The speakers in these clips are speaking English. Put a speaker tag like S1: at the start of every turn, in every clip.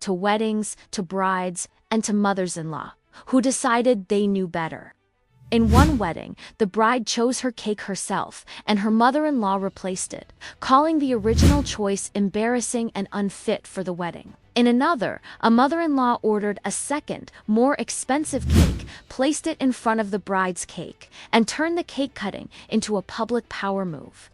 S1: to weddings, to brides, and to mothers-in-law, who decided they knew better. In one wedding, the bride chose her cake herself, and her mother-in-law replaced it, calling the original choice embarrassing and unfit for the wedding. In another, a mother-in-law ordered a second, more expensive cake, placed it in front of the bride's cake, and turned the cake cutting into a public power move.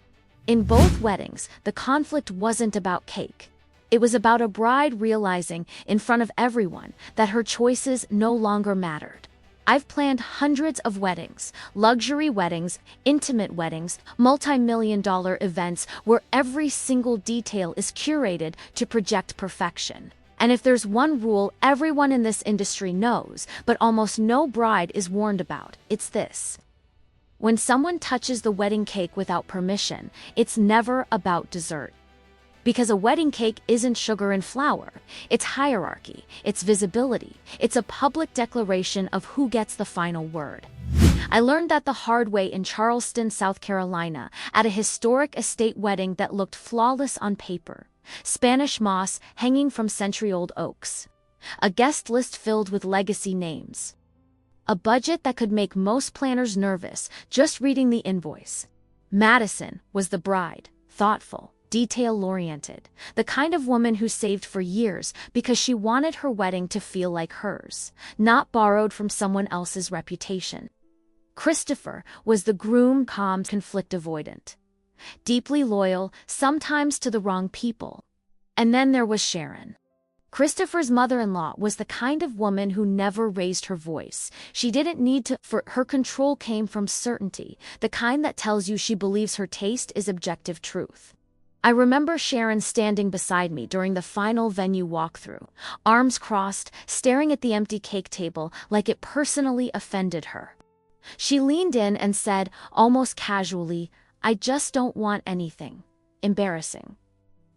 S1: In both weddings, the conflict wasn't about cake. It was about a bride realizing, in front of everyone, that her choices no longer mattered. I've planned hundreds of weddings, luxury weddings, intimate weddings, multi-million-dollar events where every single detail is curated to project perfection. And if there's one rule everyone in this industry knows, but almost no bride is warned about, it's this. When someone touches the wedding cake without permission, it's never about dessert. Because a wedding cake isn't sugar and flour, it's hierarchy, it's visibility, it's a public declaration of who gets the final word. I learned that the hard way in Charleston, South Carolina, at a historic estate wedding that looked flawless on paper. Spanish moss hanging from century-old oaks. A guest list filled with legacy names. A budget that could make most planners nervous just reading the invoice. Madison was the bride, thoughtful, detail-oriented, the kind of woman who saved for years because she wanted her wedding to feel like hers, not borrowed from someone else's reputation. Christopher was the groom, calm, conflict avoidant. Deeply loyal, sometimes to the wrong people. And then there was Sharon. Christopher's mother-in-law was the kind of woman who never raised her voice. She didn't need to, for her control came from certainty, the kind that tells you she believes her taste is objective truth. I remember Sharon standing beside me during the final venue walkthrough, arms crossed, staring at the empty cake table like it personally offended her. She leaned in and said, almost casually, "I just don't want anything embarrassing."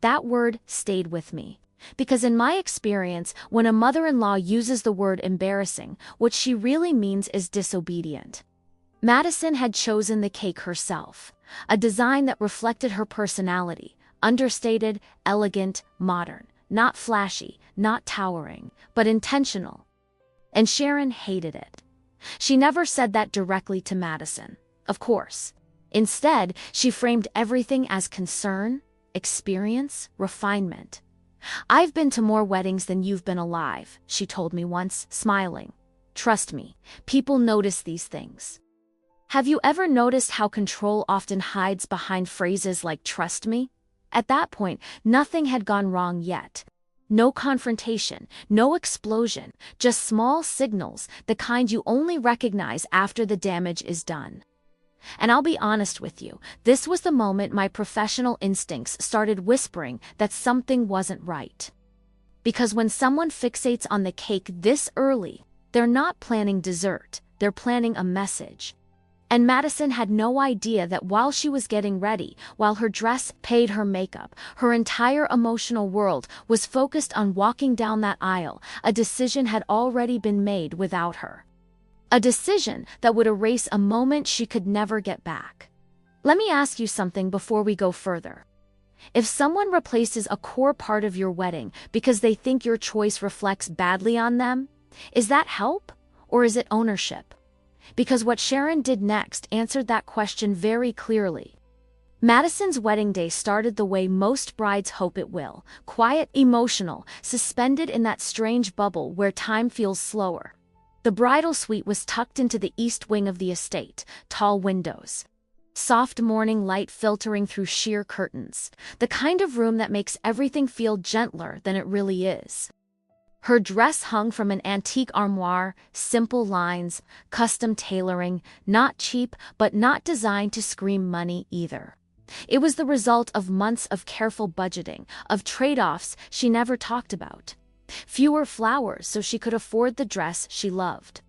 S1: That word stayed with me. Because in my experience, when a mother-in-law uses the word embarrassing, what she really means is disobedient. Madison had chosen the cake herself, a design that reflected her personality, understated, elegant, modern, not flashy, not towering, but intentional. And Sharon hated it. She never said that directly to Madison, of course. Instead, she framed everything as concern, experience, refinement. "I've been to more weddings than you've been alive," she told me once, smiling. "Trust me, people notice these things." Have you ever noticed how control often hides behind phrases like "trust me"? At that point, nothing had gone wrong yet. No confrontation, no explosion, just small signals, the kind you only recognize after the damage is done. And I'll be honest with you, this was the moment my professional instincts started whispering that something wasn't right. Because when someone fixates on the cake this early, they're not planning dessert, they're planning a message. And Madison had no idea that while she was getting ready, while her dress paid her makeup, her entire emotional world was focused on walking down that aisle. A decision had already been made without her. A decision that would erase a moment she could never get back. Let me ask you something before we go further. If someone replaces a core part of your wedding because they think your choice reflects badly on them, is that help or is it ownership? Because what Sharon did next answered that question very clearly. Madison's wedding day started the way most brides hope it will, quiet, emotional, suspended in that strange bubble where time feels slower. The bridal suite was tucked into the east wing of the estate, tall windows. Soft morning light filtering through sheer curtains, the kind of room that makes everything feel gentler than it really is. Her dress hung from an antique armoire, simple lines, custom tailoring, not cheap but not designed to scream money either. It was the result of months of careful budgeting, of trade-offs she never talked about. Fewer flowers so she could afford the dress she loved.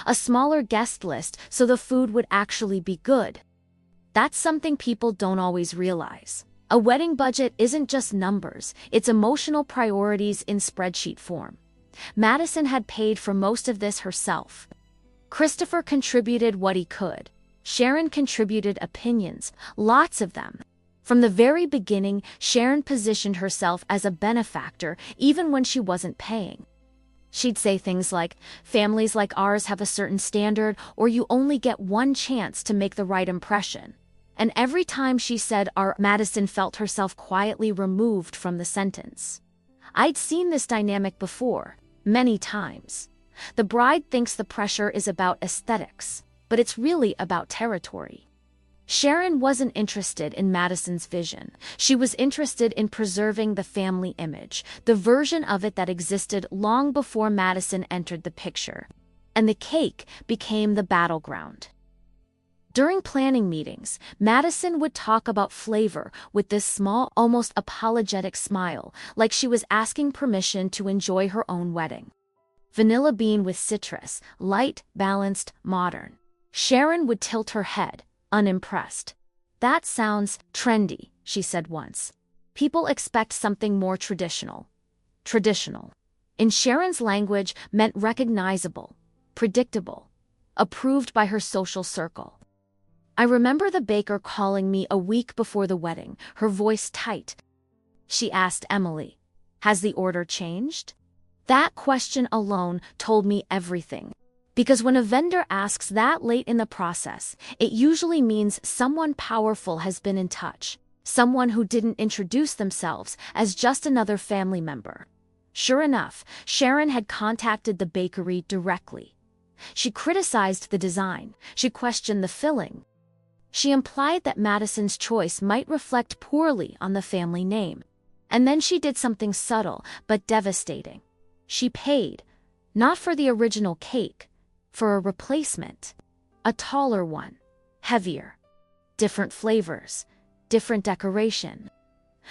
S1: A smaller guest list so the food would actually be good. That's something people don't always realize. A wedding budget isn't just numbers, it's emotional priorities in spreadsheet form. Madison had paid for most of this herself. Christopher contributed what he could. Sharon contributed opinions, lots of them. From the very beginning, Sharon positioned herself as a benefactor even when she wasn't paying. She'd say things like, "Families like ours have a certain standard, or you only get one chance to make the right impression." And every time she said our, Madison felt herself quietly removed from the sentence. I'd seen this dynamic before, many times. The bride thinks the pressure is about aesthetics, but it's really about territory. Sharon wasn't interested in Madison's vision. She was interested in preserving the family image, the version of it that existed long before Madison entered the picture. And the cake became the battleground. During planning meetings, Madison would talk about flavor with this small, almost apologetic smile, like she was asking permission to enjoy her own wedding. Vanilla bean with citrus, light, balanced, modern. Sharon would tilt her head, unimpressed. "That sounds trendy," she said once. "People expect something more traditional." Traditional, in Sharon's language, meant recognizable, predictable, approved by her social circle. I remember the baker calling me a week before the wedding, her voice tight. She asked Emily, "Has the order changed?" That question alone told me everything. Because when a vendor asks that late in the process, it usually means someone powerful has been in touch, someone who didn't introduce themselves as just another family member. Sure enough, Sharon had contacted the bakery directly. She criticized the design, she questioned the filling. She implied that Madison's choice might reflect poorly on the family name. And then she did something subtle but devastating. She paid, not for the original cake, for a replacement. A taller one, heavier, different flavors, different decoration.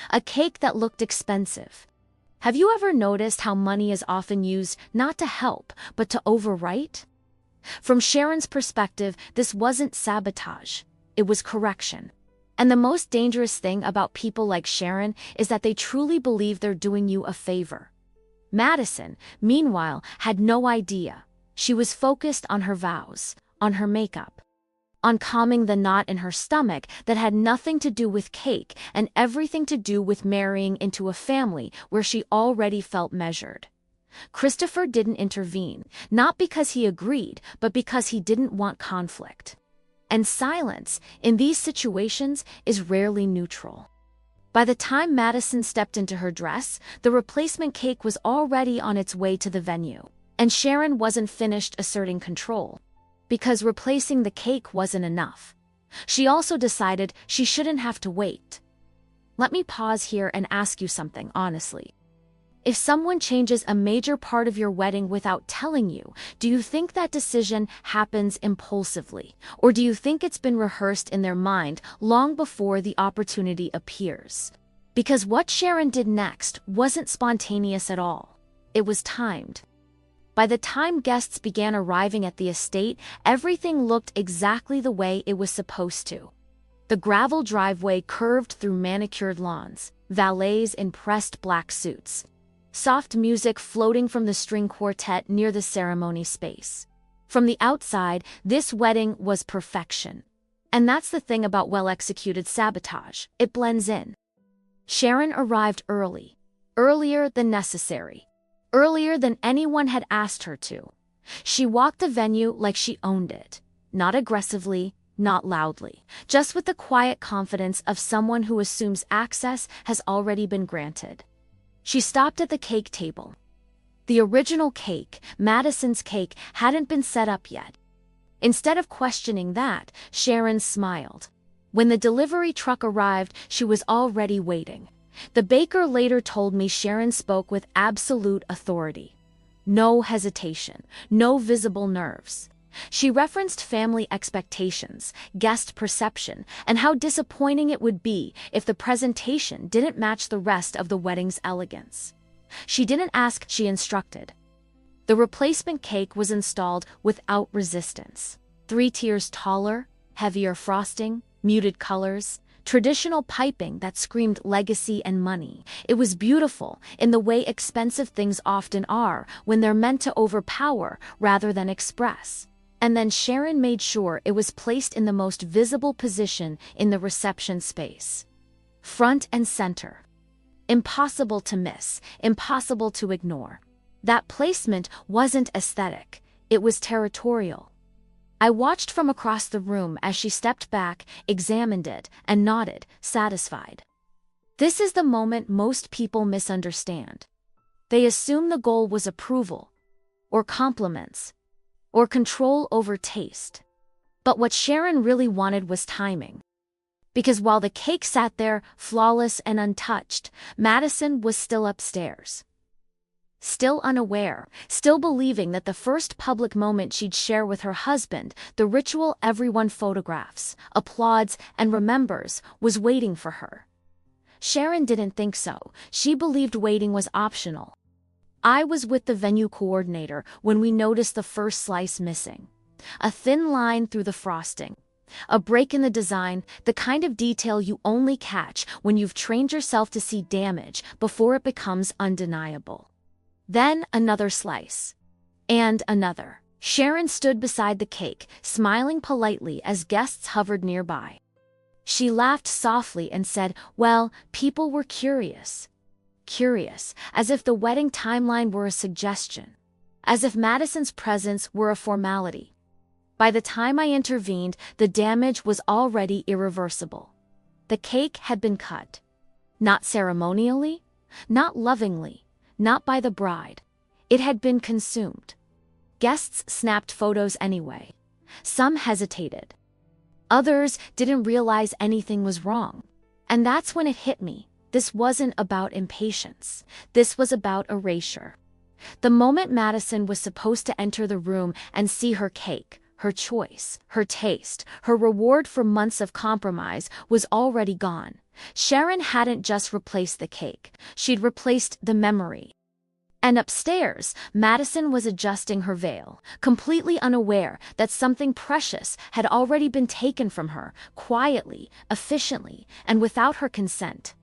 S1: A cake that looked expensive. Have you ever noticed how money is often used not to help, but to overwrite? From Sharon's perspective, this wasn't sabotage, it was correction. And the most dangerous thing about people like Sharon is that they truly believe they're doing you a favor. Madison, meanwhile, had no idea. She was focused on her vows, on her makeup, on calming the knot in her stomach that had nothing to do with cake and everything to do with marrying into a family where she already felt measured. Christopher didn't intervene, not because he agreed, but because he didn't want conflict. And silence, in these situations, is rarely neutral. By the time Madison stepped into her dress, the replacement cake was already on its way to the venue. And Sharon wasn't finished asserting control. Because replacing the cake wasn't enough. She also decided she shouldn't have to wait. Let me pause here and ask you something honestly. If someone changes a major part of your wedding without telling you, do you think that decision happens impulsively? Or do you think it's been rehearsed in their mind long before the opportunity appears? Because what Sharon did next wasn't spontaneous at all. It was timed. By the time guests began arriving at the estate, everything looked exactly the way it was supposed to. The gravel driveway curved through manicured lawns, valets in pressed black suits. Soft music floating from the string quartet near the ceremony space. From the outside, this wedding was perfection. And that's the thing about well-executed sabotage, it blends in. Sharon arrived early, earlier than necessary. Earlier than anyone had asked her to. She walked the venue like she owned it. Not aggressively, not loudly. Just with the quiet confidence of someone who assumes access has already been granted. She stopped at the cake table. The original cake, Madison's cake, hadn't been set up yet. Instead of questioning that, Sharon smiled. When the delivery truck arrived, she was already waiting. The baker later told me Sharon spoke with absolute authority. No hesitation, no visible nerves. She referenced family expectations, guest perception, and how disappointing it would be if the presentation didn't match the rest of the wedding's elegance. She didn't ask, she instructed. The replacement cake was installed without resistance. 3 tiers taller, heavier frosting, muted colors, traditional piping that screamed legacy and money. It was beautiful, in the way expensive things often are, when they're meant to overpower rather than express. And then Sharon made sure it was placed in the most visible position in the reception space. front and center. Impossible to miss, impossible to ignore. That placement wasn't aesthetic, it was territorial. I watched from across the room as she stepped back, examined it, and nodded, satisfied. This is the moment most people misunderstand. They assume the goal was approval, or compliments, or control over taste. But what Sharon really wanted was timing. Because while the cake sat there, flawless and untouched, Madison was still upstairs. Still unaware, still believing that the first public moment she'd share with her husband, the ritual everyone photographs, applauds, and remembers, was waiting for her. Sharon didn't think so. She believed waiting was optional. I was with the venue coordinator when we noticed the first slice missing. A thin line through the frosting. A break in the design, the kind of detail you only catch when you've trained yourself to see damage before it becomes undeniable. Then another slice. And another. Sharon stood beside the cake, smiling politely as guests hovered nearby. She laughed softly and said, "Well, people were curious." Curious, as if the wedding timeline were a suggestion. As if Madison's presence were a formality. By the time I intervened, the damage was already irreversible. The cake had been cut. Not ceremonially, not lovingly, not by the bride. It had been consumed. Guests snapped photos anyway. Some hesitated. Others didn't realize anything was wrong. And that's when it hit me. This wasn't about impatience. This was about erasure. The moment Madison was supposed to enter the room and see her cake, her choice, her taste, her reward for months of compromise was already gone. Sharon hadn't just replaced the cake, she'd replaced the memory. And upstairs, Madison was adjusting her veil, completely unaware that something precious had already been taken from her, quietly, efficiently, and without her consent.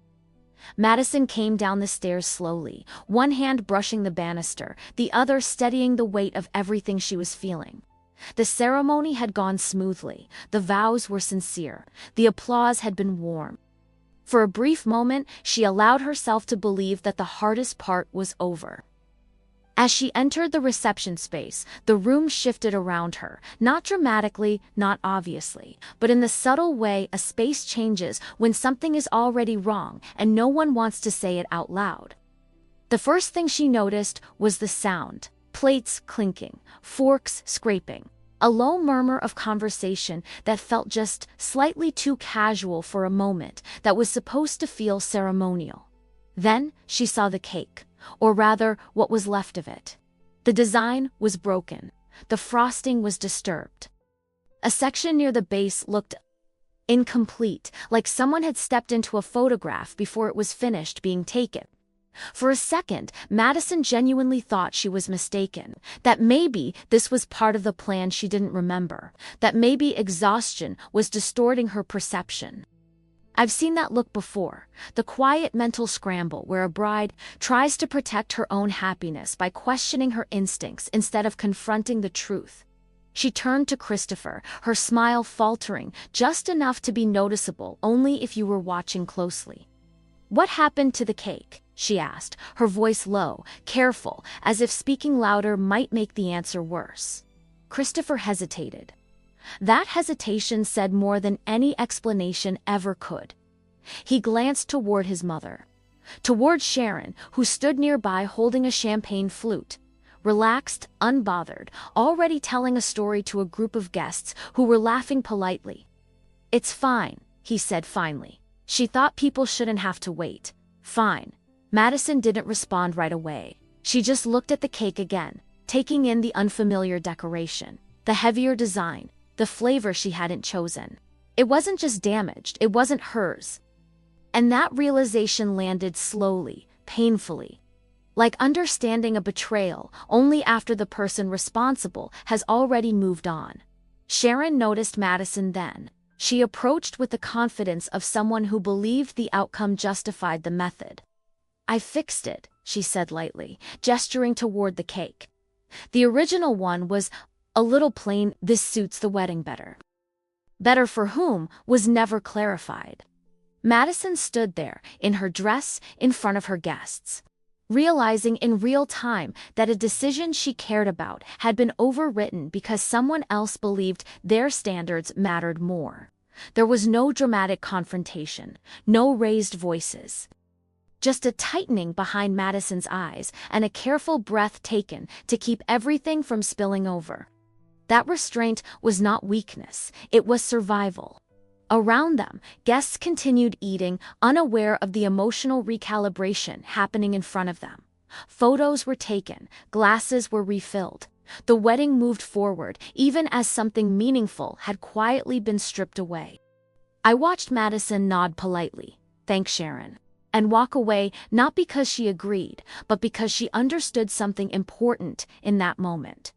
S1: Madison came down the stairs slowly, one hand brushing the banister, the other steadying the weight of everything she was feeling. The ceremony had gone smoothly, the vows were sincere, the applause had been warm. For a brief moment, she allowed herself to believe that the hardest part was over. As she entered the reception space, the room shifted around her, not dramatically, not obviously, but in the subtle way a space changes when something is already wrong and no one wants to say it out loud. The first thing she noticed was the sound. Plates clinking, forks scraping, a low murmur of conversation that felt just slightly too casual for a moment that was supposed to feel ceremonial. Then she saw the cake, or rather what was left of it. The design was broken. The frosting was disturbed. A section near the base looked incomplete, like someone had stepped into a photograph before it was finished being taken. For a second, Madison genuinely thought she was mistaken, that maybe this was part of the plan she didn't remember, that maybe exhaustion was distorting her perception. I've seen that look before, the quiet mental scramble where a bride tries to protect her own happiness by questioning her instincts instead of confronting the truth. She turned to Christopher, her smile faltering just enough to be noticeable only if you were watching closely. "What happened to the cake?" she asked, her voice low, careful, as if speaking louder might make the answer worse. Christopher hesitated. That hesitation said more than any explanation ever could. He glanced toward his mother. Toward Sharon, who stood nearby holding a champagne flute. Relaxed, unbothered, already telling a story to a group of guests who were laughing politely. "It's fine," he said finally. She thought people shouldn't have to wait. Fine. Madison didn't respond right away. She just looked at the cake again, taking in the unfamiliar decoration, the heavier design, the flavor she hadn't chosen. It wasn't just damaged, it wasn't hers. And that realization landed slowly, painfully. Like understanding a betrayal only after the person responsible has already moved on. Sharon noticed Madison then. She approached with the confidence of someone who believed the outcome justified the method. "I fixed it," she said lightly, gesturing toward the cake. The original one was a little plain. "This suits the wedding better." Better for whom was never clarified. Madison stood there, in her dress, in front of her guests, realizing in real time that a decision she cared about had been overwritten because someone else believed their standards mattered more. There was no dramatic confrontation, no raised voices. Just a tightening behind Madison's eyes and a careful breath taken to keep everything from spilling over. That restraint was not weakness, it was survival. Around them, guests continued eating, unaware of the emotional recalibration happening in front of them. Photos were taken, glasses were refilled. The wedding moved forward, even as something meaningful had quietly been stripped away. I watched Madison nod politely, thank Sharon, and walk away not because she agreed, but because she understood something important in that moment.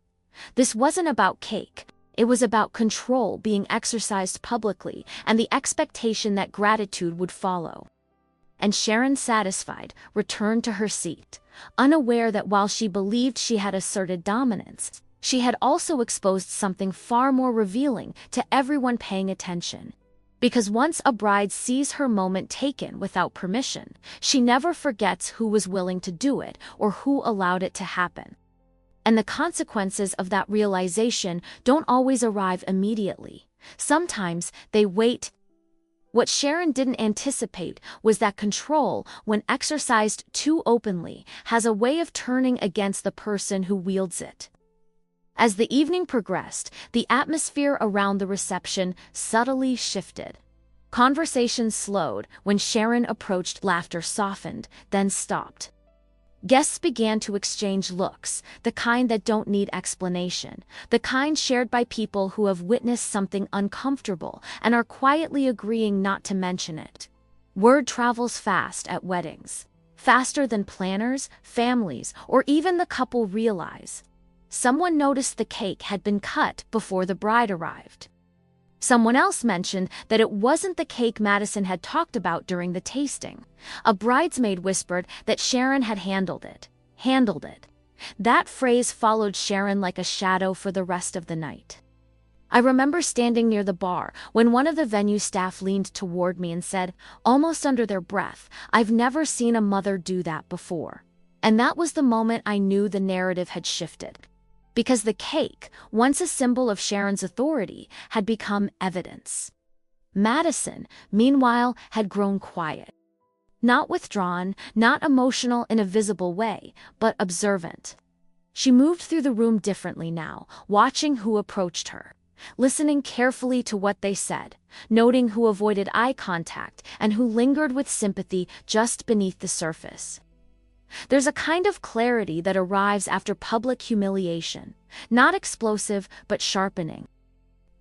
S1: This wasn't about cake. It was about control being exercised publicly and the expectation that gratitude would follow. And Sharon, satisfied, returned to her seat, unaware that while she believed she had asserted dominance, she had also exposed something far more revealing to everyone paying attention. Because once a bride sees her moment taken without permission, she never forgets who was willing to do it or who allowed it to happen. And the consequences of that realization don't always arrive immediately. Sometimes they wait. What Sharon didn't anticipate was that control, when exercised too openly, has a way of turning against the person who wields it. As the evening progressed, the atmosphere around the reception subtly shifted. Conversations slowed. When Sharon approached, laughter softened, then stopped. Guests began to exchange looks, the kind that don't need explanation, the kind shared by people who have witnessed something uncomfortable and are quietly agreeing not to mention it. Word travels fast at weddings, faster than planners, families, or even the couple realize. Someone noticed the cake had been cut before the bride arrived. Someone else mentioned that it wasn't the cake Madison had talked about during the tasting. A bridesmaid whispered that Sharon had handled it. Handled it. That phrase followed Sharon like a shadow for the rest of the night. I remember standing near the bar when one of the venue staff leaned toward me and said, almost under their breath, "I've never seen a mother do that before." And that was the moment I knew the narrative had shifted. Because the cake, once a symbol of Sharon's authority, had become evidence. Madison, meanwhile, had grown quiet. Not withdrawn, not emotional in a visible way, but observant. She moved through the room differently now, watching who approached her, listening carefully to what they said, noting who avoided eye contact and who lingered with sympathy just beneath the surface. There's a kind of clarity that arrives after public humiliation, not explosive but sharpening.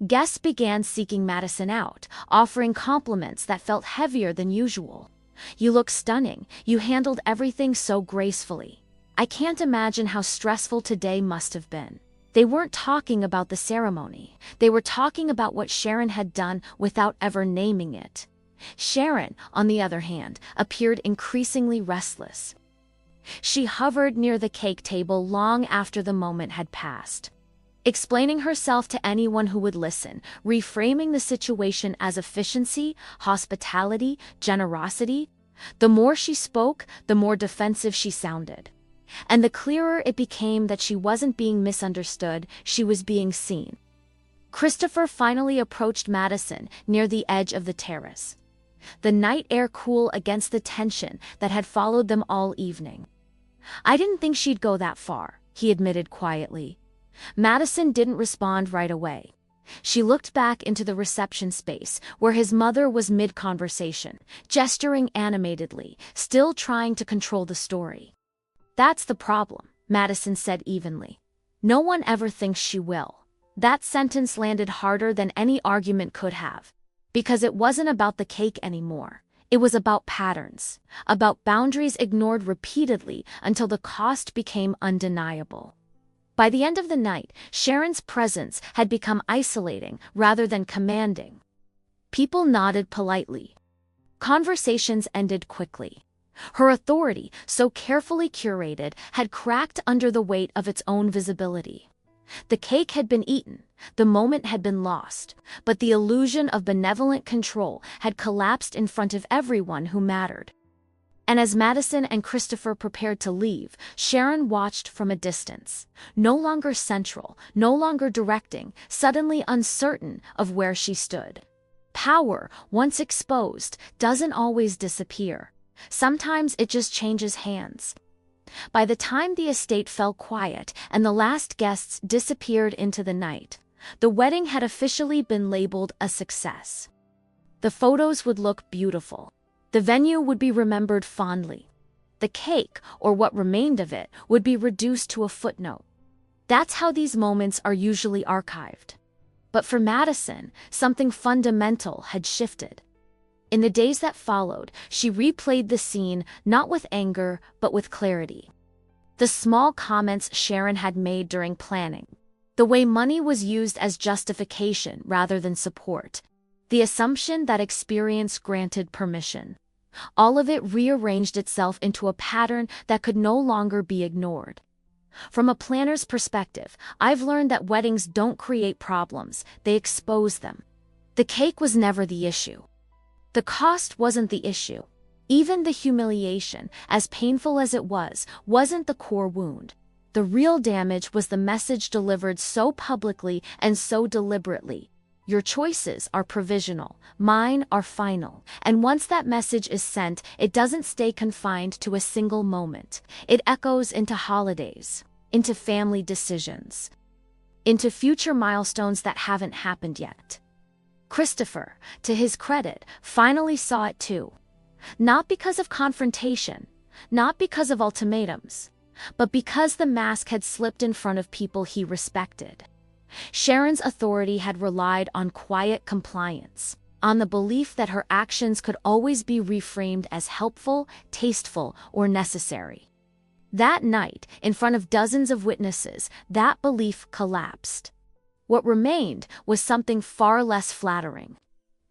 S1: Guests began seeking Madison out, offering compliments that felt heavier than usual. "You look stunning, you handled everything so gracefully. I can't imagine how stressful today must have been." They weren't talking about the ceremony, they were talking about what Sharon had done without ever naming it. Sharon, on the other hand, appeared increasingly restless. She hovered near the cake table long after the moment had passed, explaining herself to anyone who would listen, reframing the situation as efficiency, hospitality, generosity. The more she spoke, the more defensive she sounded. And the clearer it became that she wasn't being misunderstood, she was being seen. Christopher finally approached Madison near the edge of the terrace, the night air cool against the tension that had followed them all evening. "I didn't think she'd go that far," he admitted quietly. Madison didn't respond right away. She looked back into the reception space, where his mother was mid-conversation, gesturing animatedly, still trying to control the story. "That's the problem," Madison said evenly. "No one ever thinks she will." That sentence landed harder than any argument could have. Because it wasn't about the cake anymore. It was about patterns, about boundaries ignored repeatedly until the cost became undeniable. By the end of the night, Sharon's presence had become isolating rather than commanding. People nodded politely. Conversations ended quickly. Her authority, so carefully curated, had cracked under the weight of its own visibility. The cake had been eaten, the moment had been lost, but the illusion of benevolent control had collapsed in front of everyone who mattered. And as Madison and Christopher prepared to leave, Sharon watched from a distance, no longer central, no longer directing, suddenly uncertain of where she stood. Power, once exposed, doesn't always disappear. Sometimes it just changes hands. By the time the estate fell quiet and the last guests disappeared into the night, the wedding had officially been labeled a success. The photos would look beautiful. The venue would be remembered fondly. The cake, or what remained of it, would be reduced to a footnote. That's how these moments are usually archived. But for Madison, something fundamental had shifted. In the days that followed, she replayed the scene not with anger, but with clarity. The small comments Sharon had made during planning, the way money was used as justification rather than support, the assumption that experience granted permission. All of it rearranged itself into a pattern that could no longer be ignored. From a planner's perspective, I've learned that weddings don't create problems, they expose them. The cake was never the issue. The cost wasn't the issue. Even the humiliation, as painful as it was, wasn't the core wound. The real damage was the message delivered so publicly and so deliberately. Your choices are provisional, mine are final, and once that message is sent, it doesn't stay confined to a single moment. It echoes into holidays, into family decisions, into future milestones that haven't happened yet. Christopher, to his credit, finally saw it too. Not because of confrontation, not because of ultimatums, but because the mask had slipped in front of people he respected. Sharon's authority had relied on quiet compliance, on the belief that her actions could always be reframed as helpful, tasteful, or necessary. That night, in front of dozens of witnesses, that belief collapsed. What remained was something far less flattering.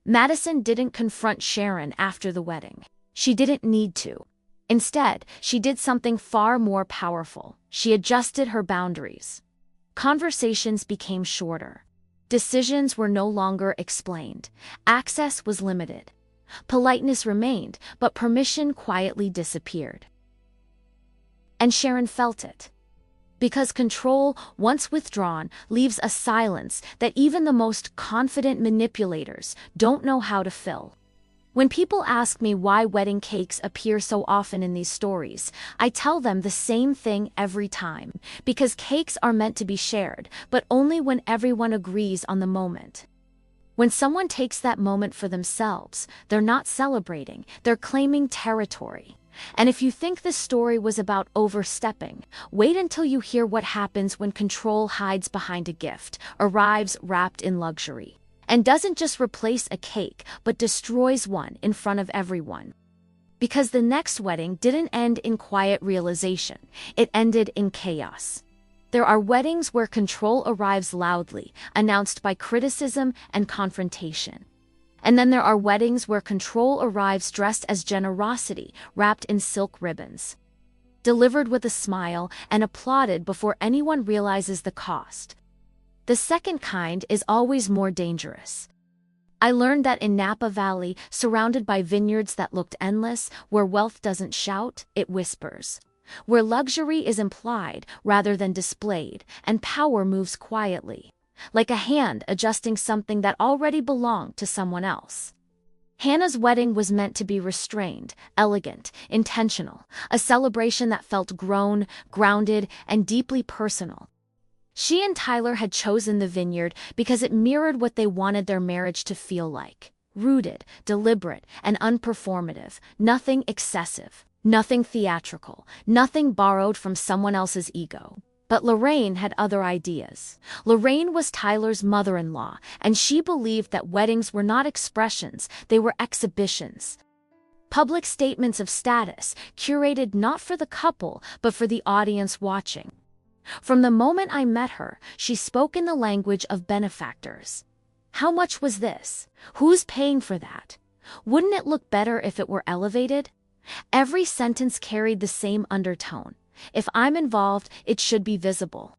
S1: Madison didn't confront Sharon after the wedding. She didn't need to. Instead, she did something far more powerful. She adjusted her boundaries. Conversations became shorter. Decisions were no longer explained. Access was limited. Politeness remained, but permission quietly disappeared. And Sharon felt it. Because control, once withdrawn, leaves a silence that even the most confident manipulators don't know how to fill. When people ask me why wedding cakes appear so often in these stories, I tell them the same thing every time. Because cakes are meant to be shared, but only when everyone agrees on the moment. When someone takes that moment for themselves, they're not celebrating, they're claiming territory. And if you think this story was about overstepping, wait until you hear what happens when control hides behind a gift, arrives wrapped in luxury, and doesn't just replace a cake, but destroys one in front of everyone. Because the next wedding didn't end in quiet realization, it ended in chaos. There are weddings where control arrives loudly, announced by criticism and confrontation. And then there are weddings where control arrives dressed as generosity, wrapped in silk ribbons, delivered with a smile and applauded before anyone realizes the cost. The second kind is always more dangerous. I learned that in Napa Valley, surrounded by vineyards that looked endless, where wealth doesn't shout, it whispers. Where luxury is implied rather than displayed, and power moves quietly, like a hand adjusting something that already belonged to someone else. Hannah's wedding was meant to be restrained, elegant, intentional, a celebration that felt grown, grounded, and deeply personal. She and Tyler had chosen the vineyard because it mirrored what they wanted their marriage to feel like: rooted, deliberate, and unperformative, nothing excessive, nothing theatrical, nothing borrowed from someone else's ego. But Lorraine had other ideas. Lorraine was Tyler's mother-in-law, and she believed that weddings were not expressions, they were exhibitions. Public statements of status, curated not for the couple, but for the audience watching. From the moment I met her, she spoke in the language of benefactors. How much was this? Who's paying for that? Wouldn't it look better if it were elevated? Every sentence carried the same undertone. If I'm involved, it should be visible.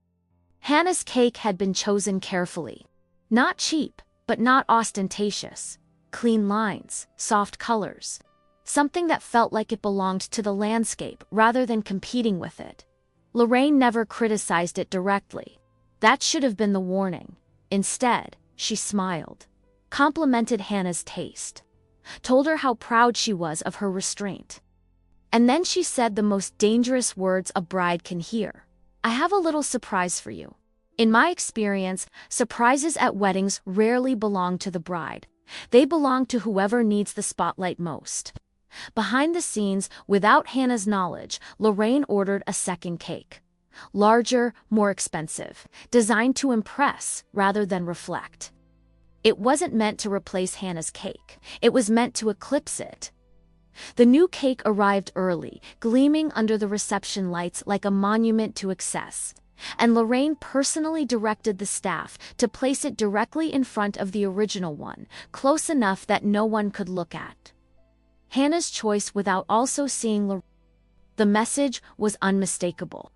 S1: Hannah's cake had been chosen carefully. Not cheap, but not ostentatious. Clean lines, soft colors. Something that felt like it belonged to the landscape rather than competing with it. Lorraine never criticized it directly. That should have been the warning. Instead, she smiled, complimented Hannah's taste, told her how proud she was of her restraint. And then she said the most dangerous words a bride can hear. I have a little surprise for you. In my experience, surprises at weddings rarely belong to the bride. They belong to whoever needs the spotlight most. Behind the scenes, without Hannah's knowledge, Lorraine ordered a second cake. Larger, more expensive, designed to impress rather than reflect. It wasn't meant to replace Hannah's cake. It was meant to eclipse it. The new cake arrived early, gleaming under the reception lights like a monument to excess, and Lorraine personally directed the staff to place it directly in front of the original one, close enough that no one could look at Hannah's choice without also seeing Lorraine. The message was unmistakable.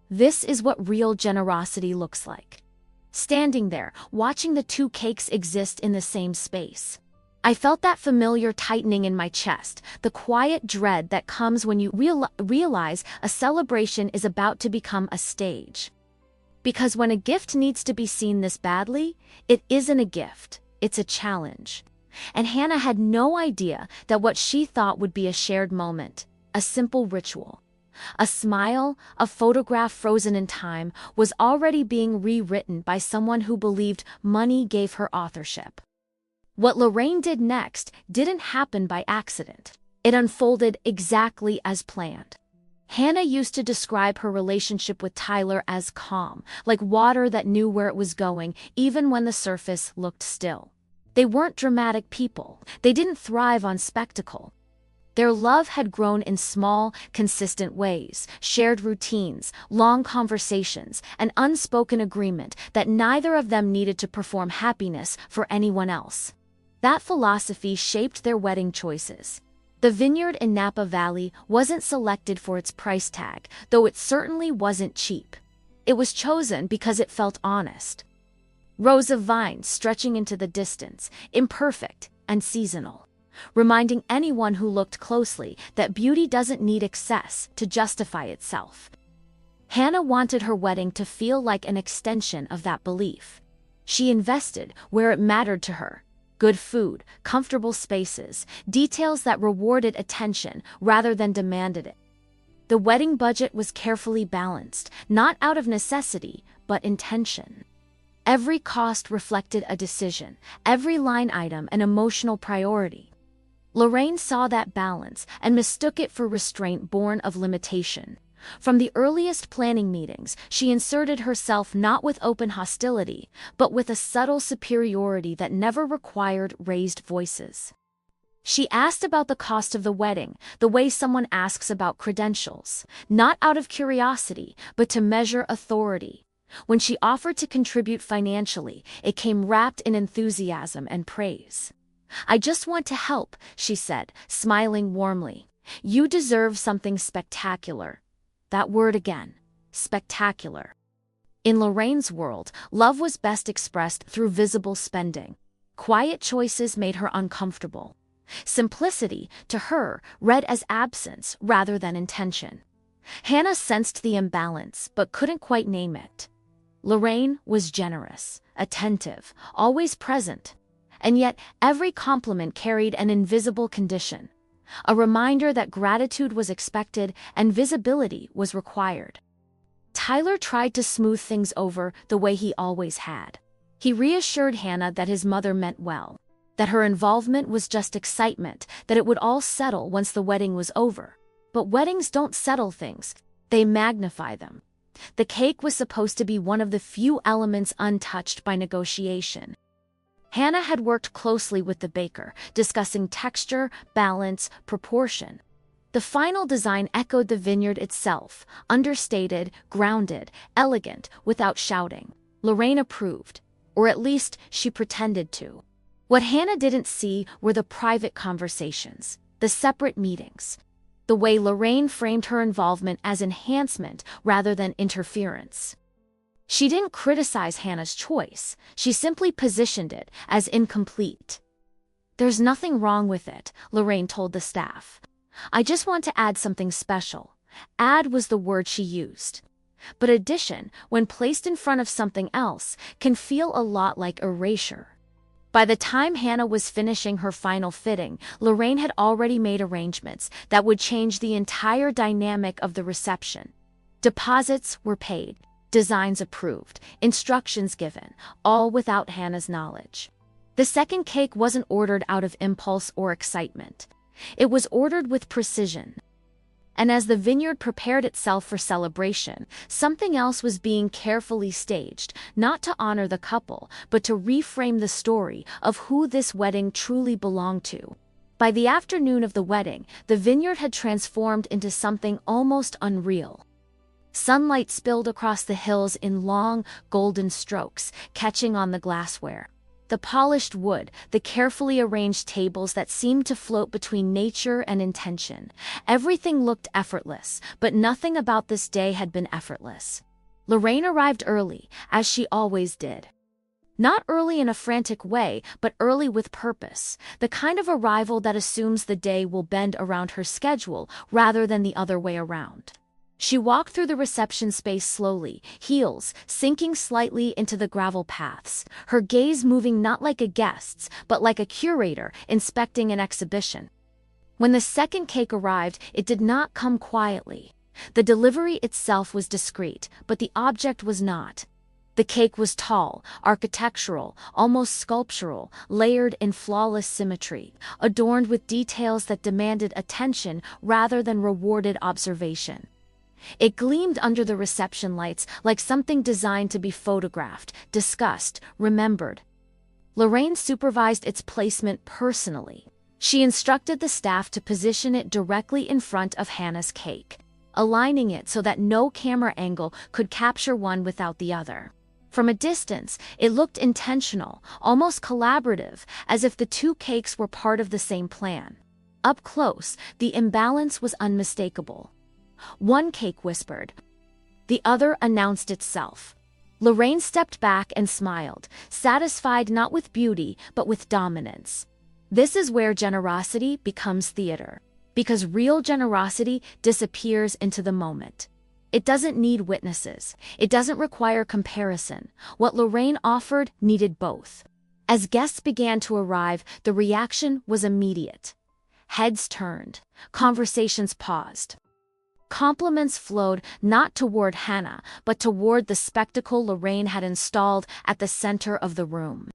S1: This is what real generosity looks like. Standing there, watching the two cakes exist in the same space, I felt that familiar tightening in my chest, the quiet dread that comes when you realize a celebration is about to become a stage. Because when a gift needs to be seen this badly, it isn't a gift, it's a challenge. And Hannah had no idea that what she thought would be a shared moment, a simple ritual, a smile, a photograph frozen in time, was already being rewritten by someone who believed money gave her authorship. What Lorraine did next didn't happen by accident. It unfolded exactly as planned. Hannah used to describe her relationship with Tyler as calm, like water that knew where it was going, even when the surface looked still. They weren't dramatic people. They didn't thrive on spectacle. Their love had grown in small, consistent ways, shared routines, long conversations, an unspoken agreement that neither of them needed to perform happiness for anyone else. That philosophy shaped their wedding choices. The vineyard in Napa Valley wasn't selected for its price tag, though it certainly wasn't cheap. It was chosen because it felt honest. Rows of vines stretching into the distance, imperfect and seasonal, reminding anyone who looked closely that beauty doesn't need excess to justify itself. Hannah wanted her wedding to feel like an extension of that belief. She invested where it mattered to her. Good food, comfortable spaces, details that rewarded attention rather than demanded it. The wedding budget was carefully balanced, not out of necessity, but intention. Every cost reflected a decision, every line item an emotional priority. Lorraine saw that balance and mistook it for restraint born of limitation. From the earliest planning meetings, she inserted herself not with open hostility, but with a subtle superiority that never required raised voices. She asked about the cost of the wedding, the way someone asks about credentials, not out of curiosity, but to measure authority. When she offered to contribute financially, it came wrapped in enthusiasm and praise. I just want to help, she said, smiling warmly. You deserve something spectacular. That word again. Spectacular. In Lorraine's world, love was best expressed through visible spending. Quiet choices made her uncomfortable. Simplicity, to her, read as absence rather than intention. Hannah sensed the imbalance, but couldn't quite name it. Lorraine was generous, attentive, always present. And yet, every compliment carried an invisible condition. A reminder that gratitude was expected and visibility was required. Tyler tried to smooth things over the way he always had. He reassured Hannah that his mother meant well, that her involvement was just excitement, that it would all settle once the wedding was over. But weddings don't settle things, they magnify them. The cake was supposed to be one of the few elements untouched by negotiation. Hannah had worked closely with the baker, discussing texture, balance, proportion. The final design echoed the vineyard itself, understated, grounded, elegant, without shouting. Lorraine approved, or at least she pretended to. What Hannah didn't see were the private conversations, the separate meetings, the way Lorraine framed her involvement as enhancement rather than interference. She didn't criticize Hannah's choice, she simply positioned it as incomplete. "There's nothing wrong with it," Lorraine told the staff. "I just want to add something special." Add was the word she used. But addition, when placed in front of something else, can feel a lot like erasure. By the time Hannah was finishing her final fitting, Lorraine had already made arrangements that would change the entire dynamic of the reception. Deposits were paid, designs approved, instructions given, all without Hannah's knowledge. The second cake wasn't ordered out of impulse or excitement. It was ordered with precision. And as the vineyard prepared itself for celebration, something else was being carefully staged, not to honor the couple, but to reframe the story of who this wedding truly belonged to. By the afternoon of the wedding, the vineyard had transformed into something almost unreal. Sunlight spilled across the hills in long, golden strokes, catching on the glassware. The polished wood, the carefully arranged tables that seemed to float between nature and intention. Everything looked effortless, but nothing about this day had been effortless. Lorraine arrived early, as she always did. Not early in a frantic way, but early with purpose, the kind of arrival that assumes the day will bend around her schedule rather than the other way around. She walked through the reception space slowly, heels sinking slightly into the gravel paths, her gaze moving not like a guest's, but like a curator inspecting an exhibition. When the second cake arrived, it did not come quietly. The delivery itself was discreet, but the object was not. The cake was tall, architectural, almost sculptural, layered in flawless symmetry, adorned with details that demanded attention rather than rewarded observation. It gleamed under the reception lights like something designed to be photographed, discussed, remembered. Lorraine supervised its placement personally. She instructed the staff to position it directly in front of Hannah's cake, aligning it so that no camera angle could capture one without the other. From a distance, it looked intentional, almost collaborative, as if the two cakes were part of the same plan. Up close, the imbalance was unmistakable. One cake whispered. The other announced itself. Lorraine stepped back and smiled, satisfied not with beauty, but with dominance. This is where generosity becomes theater, because real generosity disappears into the moment. It doesn't need witnesses. It doesn't require comparison. What Lorraine offered needed both. As guests began to arrive, the reaction was immediate. Heads turned. Conversations paused. Compliments flowed not toward Hannah, but toward the spectacle Lorraine had installed at the center of the room.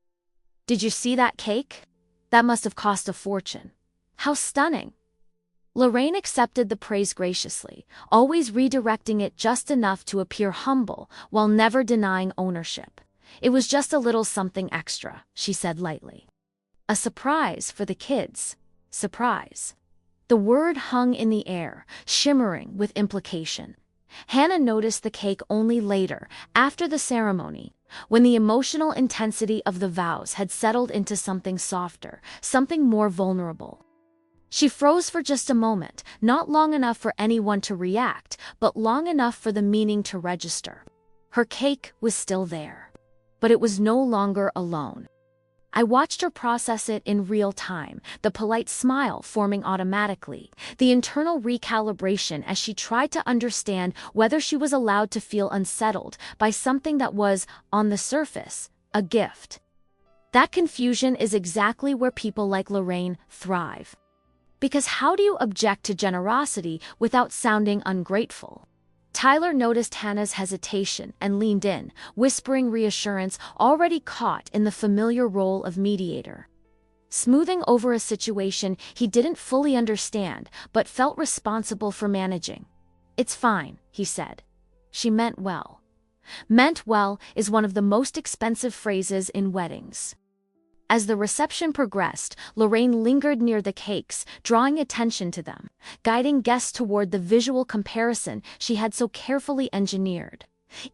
S1: "Did you see that cake? That must have cost a fortune. How stunning!" Lorraine accepted the praise graciously, always redirecting it just enough to appear humble while never denying ownership. "It was just a little something extra," she said lightly. "A surprise for the kids. Surprise." The word hung in the air, shimmering with implication. Hannah noticed the cake only later, after the ceremony, when the emotional intensity of the vows had settled into something softer, something more vulnerable. She froze for just a moment, not long enough for anyone to react, but long enough for the meaning to register. Her cake was still there, but it was no longer alone. I watched her process it in real time, the polite smile forming automatically, the internal recalibration as she tried to understand whether she was allowed to feel unsettled by something that was, on the surface, a gift. That confusion is exactly where people like Lorraine thrive. Because how do you object to generosity without sounding ungrateful? Tyler noticed Hannah's hesitation and leaned in, whispering reassurance, already caught in the familiar role of mediator. Smoothing over a situation he didn't fully understand, but felt responsible for managing. "It's fine," he said. She meant well. "Meant well" is one of the most expensive phrases in weddings. As the reception progressed, Lorraine lingered near the cakes, drawing attention to them, guiding guests toward the visual comparison she had so carefully engineered.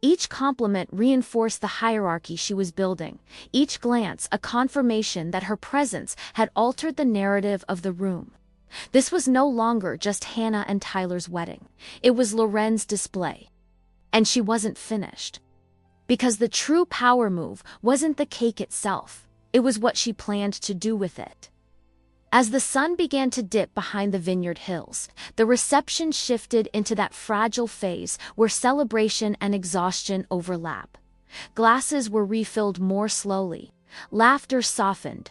S1: Each compliment reinforced the hierarchy she was building, each glance a confirmation that her presence had altered the narrative of the room. This was no longer just Hannah and Tyler's wedding. It was Lorraine's display. And she wasn't finished. Because the true power move wasn't the cake itself, it was what she planned to do with it. As the sun began to dip behind the vineyard hills, the reception shifted into that fragile phase where celebration and exhaustion overlap. Glasses were refilled more slowly. Laughter softened.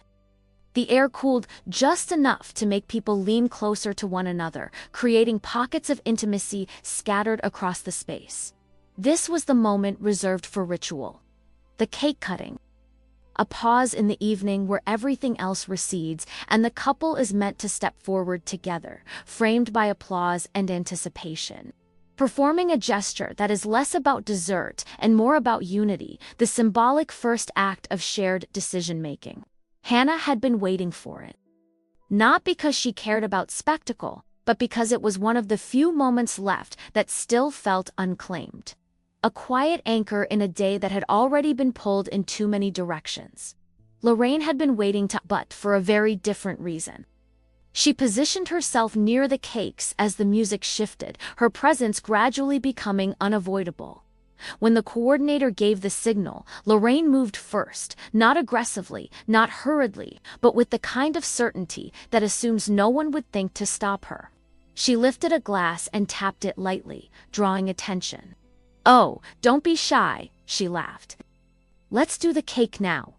S1: The air cooled just enough to make people lean closer to one another, creating pockets of intimacy scattered across the space. This was the moment reserved for ritual. The cake cutting. A pause in the evening where everything else recedes and the couple is meant to step forward together, framed by applause and anticipation. Performing a gesture that is less about dessert and more about unity, the symbolic first act of shared decision-making. Hannah had been waiting for it. Not because she cared about spectacle, but because it was one of the few moments left that still felt unclaimed. A quiet anchor in a day that had already been pulled in too many directions. Lorraine had been waiting but for a very different reason. She positioned herself near the cakes as the music shifted, her presence gradually becoming unavoidable. When the coordinator gave the signal, Lorraine moved first, not aggressively, not hurriedly, but with the kind of certainty that assumes no one would think to stop her. She lifted a glass and tapped it lightly, drawing attention. "Oh, don't be shy," she laughed. "Let's do the cake now."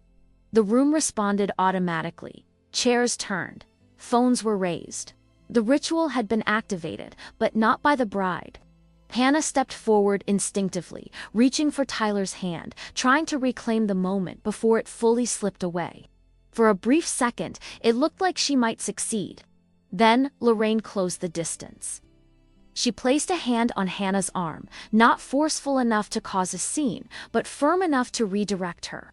S1: The room responded automatically. Chairs turned. Phones were raised. The ritual had been activated, but not by the bride. Hannah stepped forward instinctively, reaching for Tyler's hand, trying to reclaim the moment before it fully slipped away. For a brief second, it looked like she might succeed. Then, Lorraine closed the distance. She placed a hand on Hannah's arm, not forceful enough to cause a scene, but firm enough to redirect her.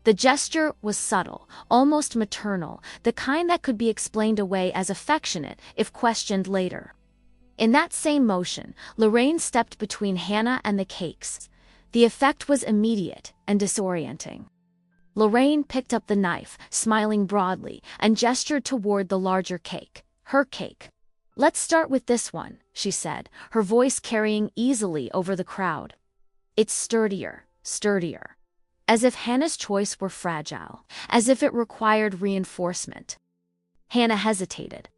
S1: The gesture was subtle, almost maternal, the kind that could be explained away as affectionate if questioned later. In that same motion, Lorraine stepped between Hannah and the cakes. The effect was immediate and disorienting. Lorraine picked up the knife, smiling broadly, and gestured toward the larger cake, her cake. "Let's start with this one," she said, her voice carrying easily over the crowd. "It's sturdier. As if Hannah's choice were fragile, as if it required reinforcement. Hannah hesitated.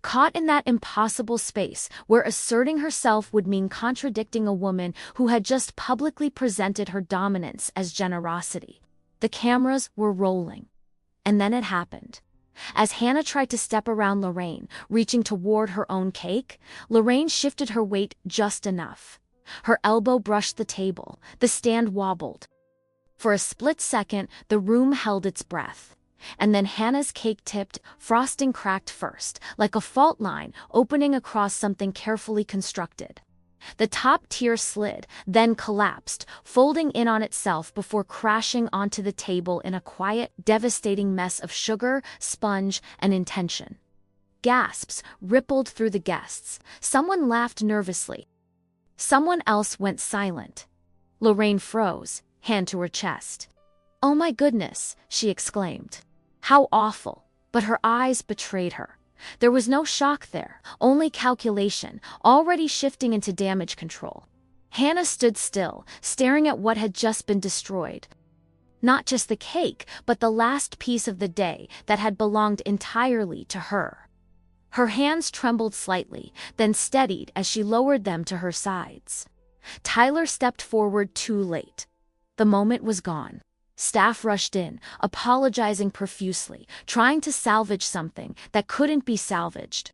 S1: Caught in that impossible space where asserting herself would mean contradicting a woman who had just publicly presented her dominance as generosity. The cameras were rolling. And then it happened. As Hannah tried to step around Lorraine, reaching toward her own cake, Lorraine shifted her weight just enough. Her elbow brushed the table, the stand wobbled. For a split second, the room held its breath. And then Hannah's cake tipped, frosting cracked first, like a fault line opening across something carefully constructed. The top tier slid, then collapsed, folding in on itself before crashing onto the table in a quiet, devastating mess of sugar, sponge, and intention. Gasps rippled through the guests. Someone laughed nervously. Someone else went silent. Lorraine froze, hand to her chest. "Oh my goodness," she exclaimed. "How awful," but her eyes betrayed her. There was no shock there, only calculation, already shifting into damage control. Hannah stood still, staring at what had just been destroyed. Not just the cake, but the last piece of the day that had belonged entirely to her. Her hands trembled slightly, then steadied as she lowered them to her sides. Tyler stepped forward too late. The moment was gone. Staff rushed in, apologizing profusely, trying to salvage something that couldn't be salvaged.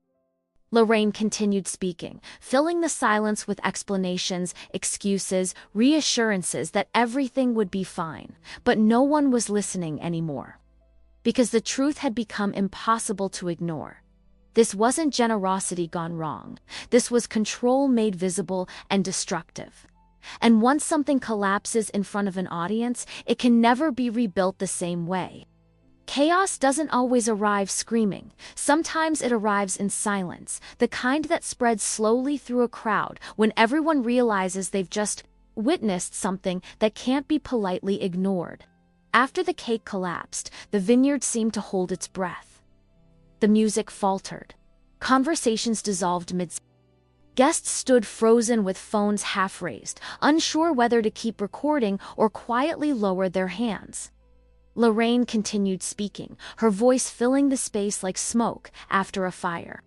S1: Lorraine continued speaking, filling the silence with explanations, excuses, reassurances that everything would be fine, but no one was listening anymore. Because the truth had become impossible to ignore. This wasn't generosity gone wrong. This was control made visible and destructive. And once something collapses in front of an audience, it can never be rebuilt the same way. Chaos doesn't always arrive screaming. Sometimes it arrives in silence, the kind that spreads slowly through a crowd when everyone realizes they've just witnessed something that can't be politely ignored. After the cake collapsed, the vineyard seemed to hold its breath. The music faltered. Conversations dissolved mid. Guests stood frozen with phones half raised, unsure whether to keep recording or quietly lower their hands. Lorraine continued speaking, her voice filling the space like smoke after a fire.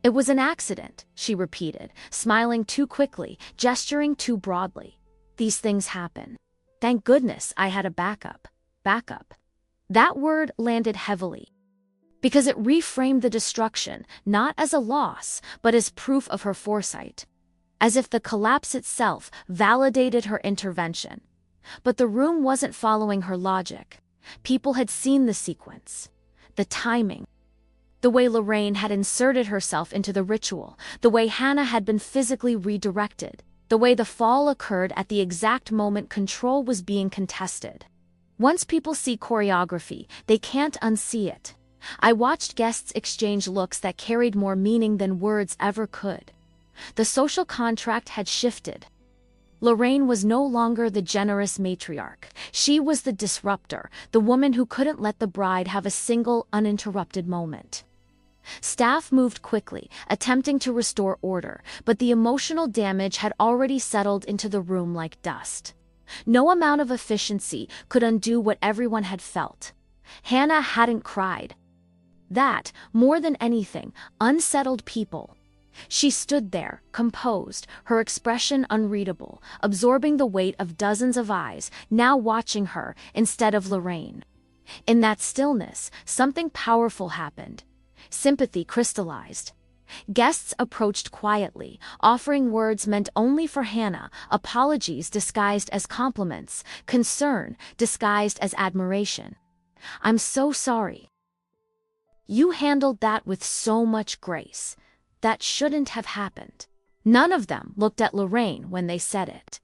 S1: "It was an accident," she repeated, smiling too quickly, gesturing too broadly. "These things happen. Thank goodness I had a backup." Backup. That word landed heavily, because it reframed the destruction not as a loss, but as proof of her foresight, as if the collapse itself validated her intervention. But the room wasn't following her logic. People had seen the sequence, the timing, the way Lorraine had inserted herself into the ritual, the way Hannah had been physically redirected, the way the fall occurred at the exact moment control was being contested. Once people see choreography, they can't unsee it. I watched guests exchange looks that carried more meaning than words ever could. The social contract had shifted. Lorraine was no longer the generous matriarch. She was the disruptor, the woman who couldn't let the bride have a single uninterrupted moment. Staff moved quickly, attempting to restore order, but the emotional damage had already settled into the room like dust. No amount of efficiency could undo what everyone had felt. Hannah hadn't cried. That, more than anything, unsettled people. She stood there, composed, her expression unreadable, absorbing the weight of dozens of eyes, now watching her instead of Lorraine. In that stillness, something powerful happened. Sympathy crystallized. Guests approached quietly, offering words meant only for Hannah, apologies disguised as compliments, concern disguised as admiration. "I'm so sorry. You handled that with so much grace. That shouldn't have happened." None of them looked at Lorraine when they said it.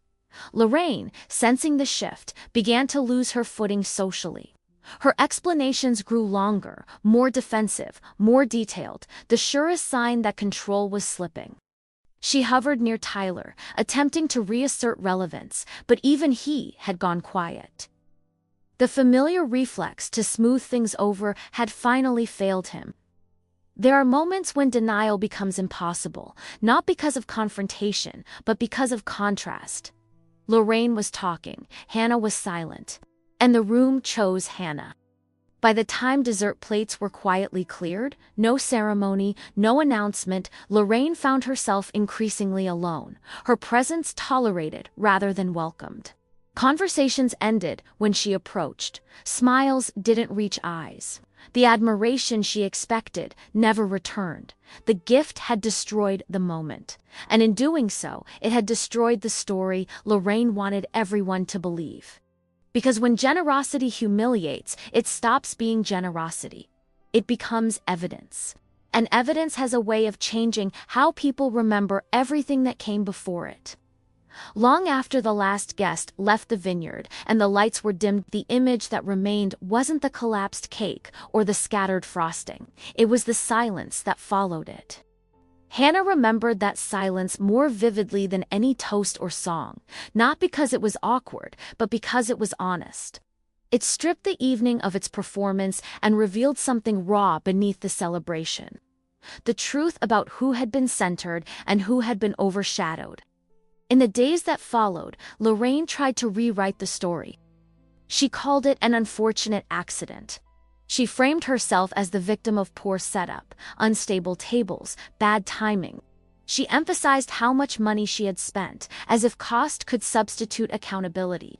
S1: Lorraine, sensing the shift, began to lose her footing socially. Her explanations grew longer, more defensive, more detailed, the surest sign that control was slipping. She hovered near Tyler, attempting to reassert relevance, but even he had gone quiet. The familiar reflex to smooth things over had finally failed him. There are moments when denial becomes impossible, not because of confrontation, but because of contrast. Lorraine was talking, Hannah was silent, and the room chose Hannah. By the time dessert plates were quietly cleared, no ceremony, no announcement, Lorraine found herself increasingly alone, her presence tolerated rather than welcomed. Conversations ended when she approached. Smiles didn't reach eyes. The admiration she expected never returned. The gift had destroyed the moment. And in doing so, it had destroyed the story Lorraine wanted everyone to believe. Because when generosity humiliates, it stops being generosity. It becomes evidence. And evidence has a way of changing how people remember everything that came before it. Long after the last guest left the vineyard and the lights were dimmed, the image that remained wasn't the collapsed cake or the scattered frosting. It was the silence that followed it. Hannah remembered that silence more vividly than any toast or song, not because it was awkward, but because it was honest. It stripped the evening of its performance and revealed something raw beneath the celebration. The truth about who had been centered and who had been overshadowed. In the days that followed, Lorraine tried to rewrite the story. She called it an unfortunate accident. She framed herself as the victim of poor setup, unstable tables, bad timing. She emphasized how much money she had spent, as if cost could substitute accountability.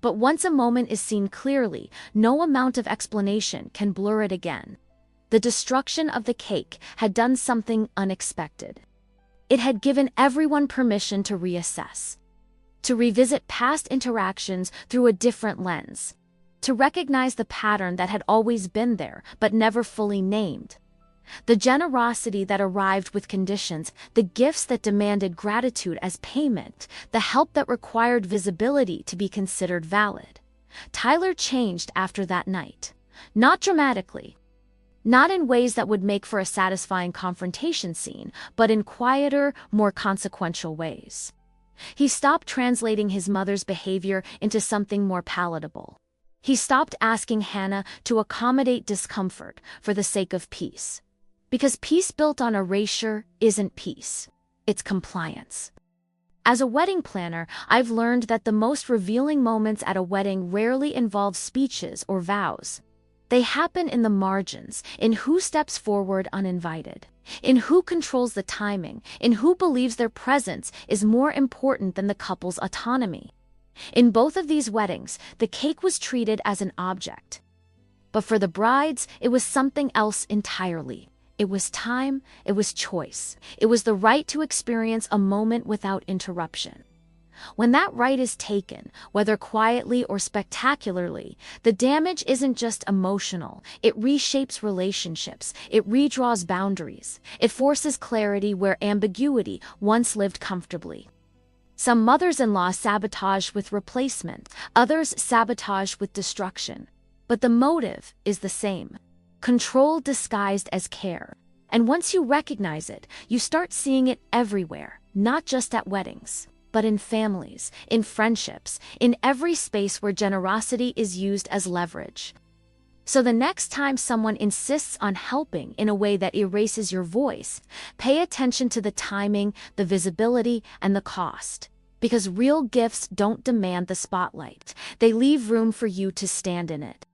S1: But once a moment is seen clearly, no amount of explanation can blur it again. The destruction of the cake had done something unexpected. It had given everyone permission to reassess, to revisit past interactions through a different lens, to recognize the pattern that had always been there but never fully named. The generosity that arrived with conditions, the gifts that demanded gratitude as payment, the help that required visibility to be considered valid. Tyler changed after that night. Not dramatically. Not in ways that would make for a satisfying confrontation scene, but in quieter, more consequential ways. He stopped translating his mother's behavior into something more palatable. He stopped asking Hannah to accommodate discomfort for the sake of peace. Because peace built on erasure isn't peace. It's compliance. As a wedding planner, I've learned that the most revealing moments at a wedding rarely involve speeches or vows. They happen in the margins, in who steps forward uninvited, in who controls the timing, in who believes their presence is more important than the couple's autonomy. In both of these weddings, the cake was treated as an object. But for the brides, it was something else entirely. It was time, it was choice, it was the right to experience a moment without interruption. When that right is taken, whether quietly or spectacularly, the damage isn't just emotional, it reshapes relationships, it redraws boundaries, it forces clarity where ambiguity once lived comfortably. Some mothers-in-law sabotage with replacement, others sabotage with destruction. But the motive is the same. Control disguised as care. And once you recognize it, you start seeing it everywhere, not just at weddings, but in families, in friendships, in every space where generosity is used as leverage. So the next time someone insists on helping in a way that erases your voice, pay attention to the timing, the visibility, and the cost. Because real gifts don't demand the spotlight. They leave room for you to stand in it.